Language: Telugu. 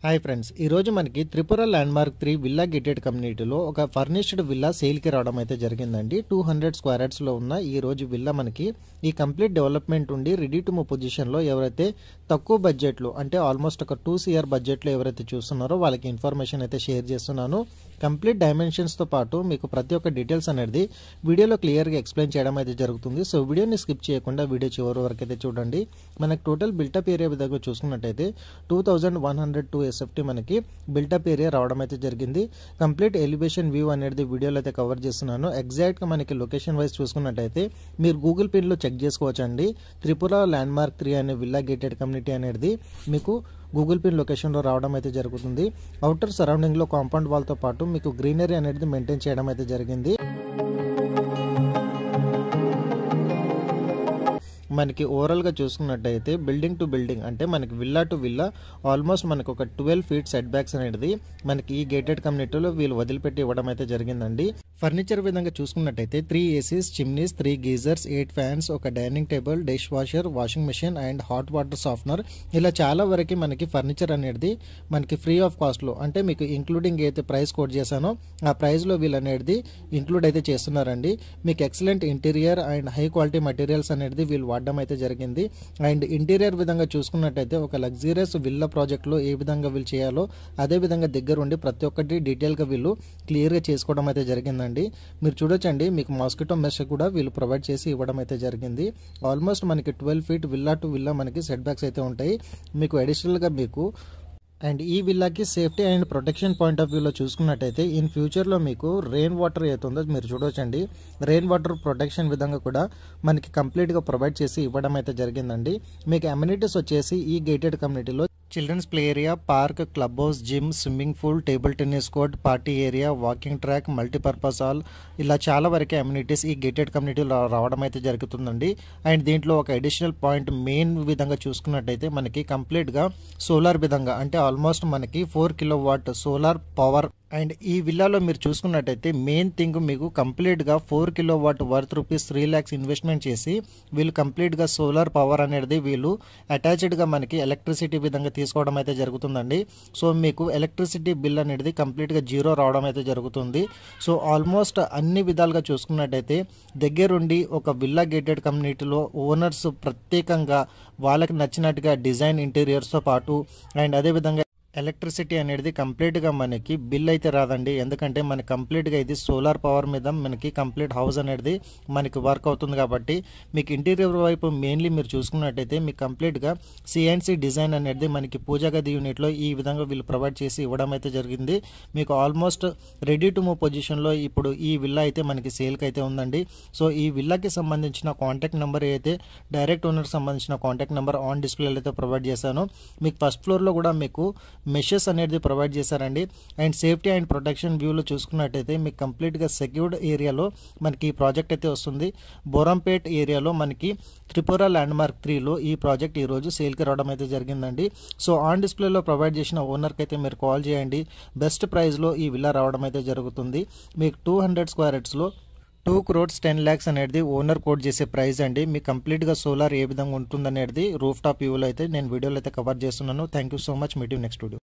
హాయ్ ఫ్రెండ్స్, ఈరోజు మనకి త్రిపుర ల్యాండ్మార్క్ 3 విల్లా గేటెడ్ కమ్యూనిటీలో ఒక ఫర్నిష్డ్ విల్లా సేల్కి రావడం అయితే జరిగిందండి. 200 స్క్వేర్ యార్డ్స్లో ఉన్న ఈ రోజు విల్లా మనకి ఈ కంప్లీట్ డెవలప్మెంట్ ఉండి రెడీ టు మూవ్ పొజిషన్లో ఎవరైతే తక్కువ బడ్జెట్లో అంటే ఆల్మోస్ట్ ఒక 2 CR బడ్జెట్లో ఎవరైతే చూస్తున్నారో వాళ్ళకి ఇన్ఫర్మేషన్ అయితే షేర్ చేస్తున్నాను. కంప్లీట్ డైమెన్షన్స్తో పాటు మీకు ప్రతి ఒక్క డీటెయిల్స్ అనేది వీడియోలో క్లియర్గా ఎక్స్ప్లెయిన్ చేయడం అయితే జరుగుతుంది. సో వీడియోని స్కిప్ చేయకుండా వీడియో చివరి వరకు అయితే చూడండి. మనకి టోటల్ బిల్టప్ ఏరియా విధంగా చూసుకున్నట్టయితే 2102 SFT మనకి బిల్టప్ ఏరియా రావడం అయితే జరిగింది. కంప్లీట్ ఎలివేషన్ వ్యూ అనేది వీడియోలో అయితే కవర్ చేస్తున్నాను. ఎగ్జాక్ట్గా మనకి లొకేషన్ వైజ్ చూసుకున్నట్టయితే మీరు గూగుల్ పిన్లో చెక్ చేసుకోవచ్చండి. త్రిపుర ల్యాండ్మార్క్ 3 అనే విల్లా గేటెడ్ కమ్యూనిటీ అనేది మీకు గూగుల్ పిన్ లొకేషన్లో రావడం అయితే జరుగుతుంది. అవుటర్ సరౌండింగ్లో కాంపౌండ్ వాల్తో పాటు మీకు గ్రీనరీ అనేది మెయింటైన్ చేయడం అయితే జరిగింది. మనకి ఓవరాల్గా చూసుకున్నట్టయితే బిల్డింగ్ టు బిల్డింగ్ అంటే మనకి విల్లా టు విల్లా ఆల్మోస్ట్ మనకు ఒక 12 feet సెట్ బ్యాక్స్ అనేది మనకి ఈ గేటెడ్ కమ్యూనిటీలో వీళ్ళు వదిలిపెట్టి ఇవ్వడం అయితే జరిగిందండి. ఫర్నిచర్ విధంగా చూసుకున్నట్టయితే 3 ACs, చిమ్నీస్, 3 గీజర్స్, 8 ఫ్యాన్స్, ఒక dining table, dish washer, washing machine and hot water softener, ఇలా చాలా వరకు మనకి ఫర్నిచర్ అనేది మనకి ఫ్రీ ఆఫ్ కాస్ట్లో అంటే మీకు ఇంక్లూడింగ్ అయితే ప్రైస్ కోట్ చేశానో ఆ ప్రైస్లో వీళ్ళు అనేది ఇంక్లూడ్ అయితే చేస్తున్నారండి. మీకు excellent interior and high quality materials అనేది వీళ్ళు వాడడం అయితే జరిగింది. అండ్ ఇంటీరియర్ విధంగా చూసుకున్నట్టయితే ఒక లగ్జరియస్ విల్లా ప్రాజెక్ట్లో ఏ విధంగా వీళ్ళు చేయాలో అదే విధంగా దగ్గర ఉండి ప్రతి ఒక్కటి డీటెయిల్గా వీళ్ళు క్లియర్గా చేసుకోవడం అయితే జరిగిందండి. మీరు చూడొచ్చండి, మీకు మాస్కిటో మెష్ కూడా వీళ్ళు ప్రొవైడ్ చేసి ఇవ్వడం అయితే జరిగింది. ఆల్మోస్ట్ మనకి 12 feet విల్లా టు విల్లా మనకి సెట్ బ్యాక్స్ అయితే ఉంటాయి. మీకు అడిషనల్గా మీకు అండ్ ఈ విల్లాకి safety and protection point of వ్యూలో చూసుకున్నట్టయితే ఇన్ ఫ్యూచర్లో మీకు రెయిన్ వాటర్ అవుతుందో మీరు చూడొచ్చండి. రెయిన్ వాటర్ ప్రొటెక్షన్ విధంగా కూడా మనకి కంప్లీట్గా ప్రొవైడ్ చేసి ఇవ్వడం అయితే జరిగిందండి. మీకు అమ్యూనిటీస్ వచ్చేసి ఈ గేటెడ్ కమ్యూనిటీలో children's play area, park, club house, gym, swimming pool, table tennis court, party area, walking track, multipurpose hall, ఇలా చాలా వరకు అమ్యూనిటీస్ ఈ గేటెడ్ కమ్యూనిటీలో రావడం అయితే జరుగుతుందండి. అండ్ దీంట్లో ఒక అడిషనల్ పాయింట్ మెయిన్ విధంగా చూసుకున్నట్టయితే మనకి కంప్లీట్గా సోలార్ విధంగా అంటే ఆల్మోస్ట్ మనకి 4 kilowatt సోలార్ పవర్. అండ్ ఈ విల్లాలో మీరు చూసుకున్నట్టయితే మెయిన్ థింగ్ మీకు కంప్లీట్గా 4 kilowatt worth rupees 3 lakhs investment చేసి వీళ్ళు కంప్లీట్గా సోలార్ పవర్ అనేది వీళ్ళు అటాచ్డ్గా మనకి ఎలక్ట్రిసిటీ విధంగా తీసుకోవడం అయితే జరుగుతుందండి. సో మీకు ఎలక్ట్రిసిటీ బిల్ అనేది కంప్లీట్గా జీరో రావడం అయితే జరుగుతుంది. సో ఆల్మోస్ట్ అన్ని విధాలుగా చూసుకున్నట్టయితే దగ్గరుండి ఒక విల్లా గేటెడ్ కమ్యూనిటీలో ఓనర్స్ ప్రత్యేకంగా వాళ్ళకి నచ్చినట్టుగా డిజైన్ ఇంటీరియర్స్తో పాటు అండ్ అదేవిధంగా ఎలక్ట్రిసిటీ అనేది కంప్లీట్గా మనకి బిల్ అయితే రాదండి. ఎందుకంటే మనకి కంప్లీట్గా ఇది సోలార్ పవర్ మీద మనకి కంప్లీట్ హౌస్ అనేది మనకి వర్క్ అవుతుంది. కాబట్టి మీకు ఇంటీరియర్ వైపు మెయిన్లీ మీరు చూసుకున్నట్టయితే మీకు కంప్లీట్గా CNC డిజైన్ అనేది మనకి పూజా గది యూనిట్లో ఈ విధంగా వీళ్ళు ప్రొవైడ్ చేసి ఇవ్వడం అయితే జరిగింది. మీకు ఆల్మోస్ట్ రెడీ టు మూవ్ పొజిషన్లో ఇప్పుడు ఈ విల్లా అయితే మనకి సేల్కి అయితే ఉందండి. సో ఈ విల్లాకి సంబంధించిన కాంటాక్ట్ నెంబర్ అయితే డైరెక్ట్ ఓనర్కి సంబంధించిన కాంటాక్ట్ నెంబర్ ఆన్ డిస్ప్లేలో అయితే ప్రొవైడ్ చేశాను. మీకు ఫస్ట్ ఫ్లోర్లో కూడా మీకు మెషెస్ అనేది ప్రొవైడ్ చేశారండి. అండ్ సేఫ్టీ అండ్ ప్రొటెక్షన్ వ్యూలో చూసుకున్నట్టయితే మీకు కంప్లీట్గా సెక్యూర్డ్ ఏరియాలో మనకి ఈ ప్రాజెక్ట్ అయితే వస్తుంది. బోరంపేట్ ఏరియాలో మనకి త్రిపుర ల్యాండ్మార్క్ 3లో ఈ ప్రాజెక్ట్ ఈరోజు సేల్కి రావడం అయితే జరిగిందండి. సో ఆన్ డిస్ప్లేలో ప్రొవైడ్ చేసిన ఓనర్కి అయితే మీరు కాల్ చేయండి. బెస్ట్ ప్రైస్లో ఈ విల్లా రావడం అయితే జరుగుతుంది. మీకు 200 స్క్వేర్ యార్డ్స్లో 2 crores 10 lakhs అనేది ఓనర్ కోడ్ చేసే ప్రైస్ అండి. మీకు కంప్లీట్గా సోలార్ ఏ విధంగా ఉంటుందనేది రూఫ్ టాప్ వ్యూలో అయితే నేను వీడియోలో అయితే కవర్ చేస్తున్నాను. Thank you so much. Meet you next video.